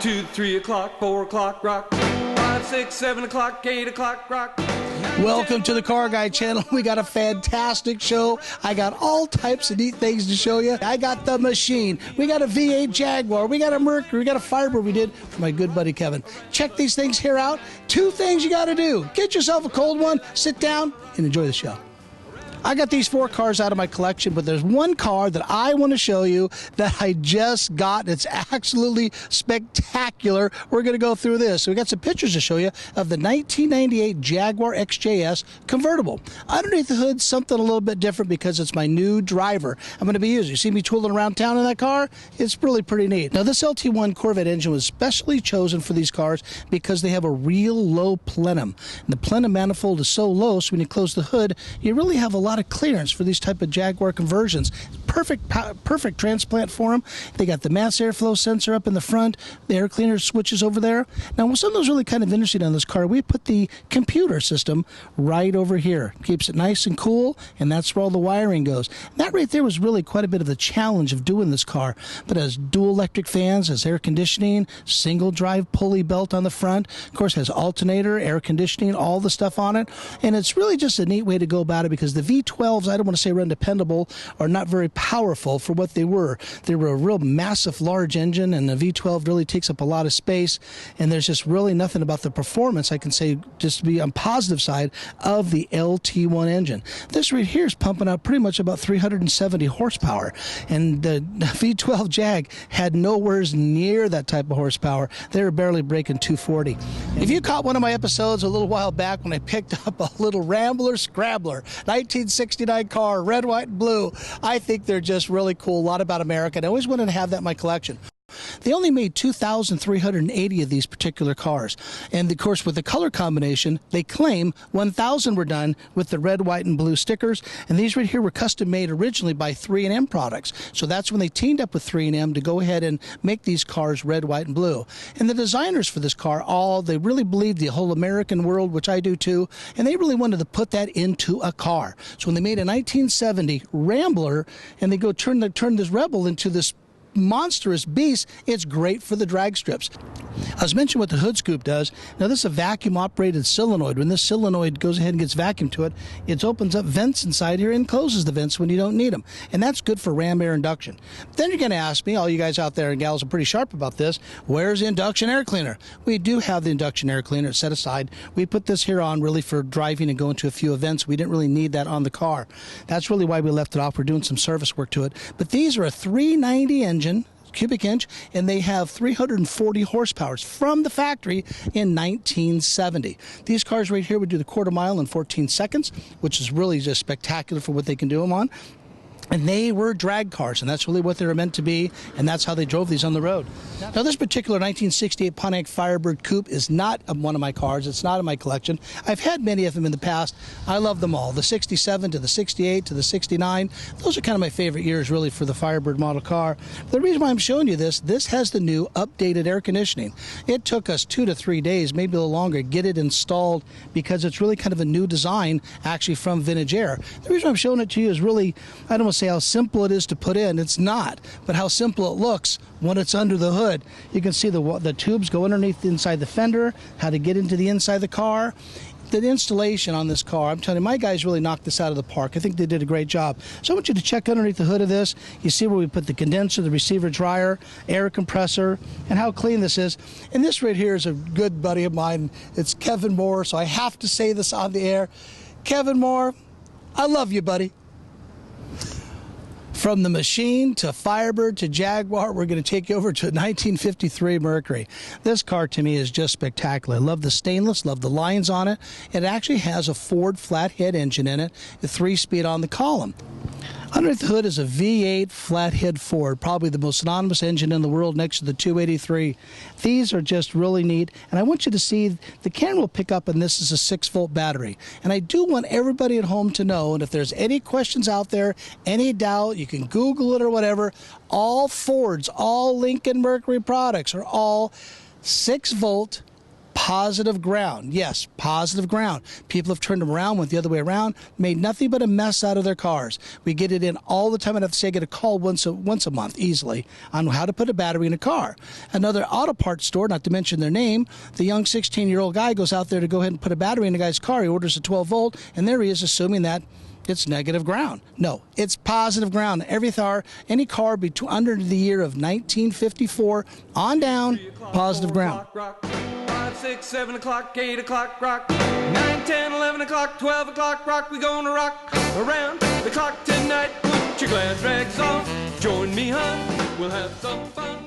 2, 3 o'clock, 4 o'clock, rock. 5, 6, 7 o'clock, 8 o'clock, rock. Welcome to the Car Guy channel. We got a fantastic show. I got all types of neat things to show you. I got the Machine. We got a V8 Jaguar. We got a Mercury. We got a Firebird we did for my good buddy Kevin. Check these things here out. 2 things you got to do. Get yourself a cold one, sit down, and enjoy the show. I got these 4 cars out of my collection, but there's one car that I want to show you that I just got. It's absolutely spectacular. We're going to go through this. So we got some pictures to show you of the 1998 Jaguar XJS convertible. Underneath the hood, something a little bit different because it's my new driver I'm going to be using. You see me tooling around town in that car? It's really pretty neat. Now, this LT1 Corvette engine was specially chosen for these cars because they have a real low plenum. And the plenum manifold is so low, so when you close the hood, you really have a lot of clearance for these type of Jaguar conversions. Perfect transplant for them. They got the mass airflow sensor up in the front, the air cleaner switches over there. Now, something that's really kind of interesting on this car, we put the computer system right over here. Keeps it nice and cool, and that's where all the wiring goes. That right there was really quite a bit of the challenge of doing this car. But it has dual electric fans, has air conditioning, single drive pulley belt on the front. Of course, has alternator, air conditioning, all the stuff on it. And it's really just a neat way to go about it because the V12s, I don't want to say were undependable or not very powerful for what they were. They were a real massive, large engine, and the V12 really takes up a lot of space, and there's just really nothing about the performance I can say just to be on positive side of the LT1 engine. This right here is pumping out pretty much about 370 horsepower, and the V12 Jag had nowhere near that type of horsepower. They were barely breaking 240. If you caught one of my episodes a little while back when I picked up a little Rambler Scrambler, 1969 car, red, white, and blue. I think they're just really cool. A lot about America. And I always wanted to have that in my collection. They only made 2,380 of these particular cars. And of course, with the color combination, they claim 1,000 were done with the red, white, and blue stickers. And these right here were custom made originally by 3M products. So that's when they teamed up with 3M to go ahead and make these cars red, white, and blue. And the designers for this car, they really believed the whole American world, which I do too, and they really wanted to put that into a car. So when they made a 1970 Rambler, and they go turn this Rebel into this monstrous beast, it's great for the drag strips. I was mentioning what the hood scoop does. Now, this is a vacuum operated solenoid. When this solenoid goes ahead and gets vacuum to it, it opens up vents inside here and closes the vents when you don't need them. And that's good for ram air induction. Then you're going to ask me, all you guys out there and gals are pretty sharp about this, where's the induction air cleaner? We do have the induction air cleaner set aside. We put this here on really for driving and going to a few events. We didn't really need that on the car. That's really why we left it off. We're doing some service work to it. But these are a 390 engine, cubic inch, and they have 340 horsepower from the factory in 1970. These cars right here would do the quarter mile in 14 seconds, which is really just spectacular for what they can do them on. And they were drag cars, and that's really what they were meant to be, and that's how they drove these on the road. Now, this particular 1968 Pontiac Firebird coupe is not one of my cars. It's not in my collection. I've had many of them in the past. I love them all. The 67 to the 68 to the 69. Those are kind of my favorite years, really, for the Firebird model car. The reason why I'm showing you this has the new updated air conditioning. It took us 2 to 3 days, maybe a little longer, to get it installed because it's really kind of a new design, actually, from Vintage Air. The reason I'm showing it to you is really, I don't want to say how simple it is to put in. It's not, but how simple it looks when it's under the hood. You can see the tubes go underneath inside the fender, how to get into the inside of the car. The installation on this car, I'm telling you, my guys really knocked this out of the park. I think they did a great job. So I want you to check underneath the hood of this. You see where we put the condenser, the receiver dryer, air compressor, and how clean this is. And this right here is a good buddy of mine. It's Kevin Moore, so I have to say this on the air. Kevin Moore, I love you, buddy. From the Machine to Firebird to Jaguar, we're going to take you over to a 1953 Mercury. This car to me is just spectacular. I love the stainless, love the lines on it. It actually has a Ford flathead engine in it, a 3-speed on the column. Underneath the hood is a V8 flathead Ford, probably the most synonymous engine in the world next to the 283. These are just really neat, and I want you to see the camera will pick up, and this is a 6-volt battery. And I do want everybody at home to know, and if there's any questions out there, any doubt, you can Google it or whatever, all Fords, all Lincoln Mercury products are all 6-volt positive ground. Yes, positive ground. People have turned them around, went the other way around, made nothing but a mess out of their cars. We get it in all the time. I'd have to say I get a call once a month easily on how to put a battery in a car. Another auto parts store, not to mention their name, the young 16-year-old guy goes out there to go ahead and put a battery in a guy's car. He orders a 12-volt, and there he is assuming that it's negative ground. No, it's positive ground. Any car under the year of 1954 on down, positive ground. 5, 6, 7 o'clock, 8 o'clock, rock. 9, 10, 11 o'clock, 12 o'clock, rock. We gonna rock around the clock tonight. Put your glass rags on, join me, hon. We'll have some fun.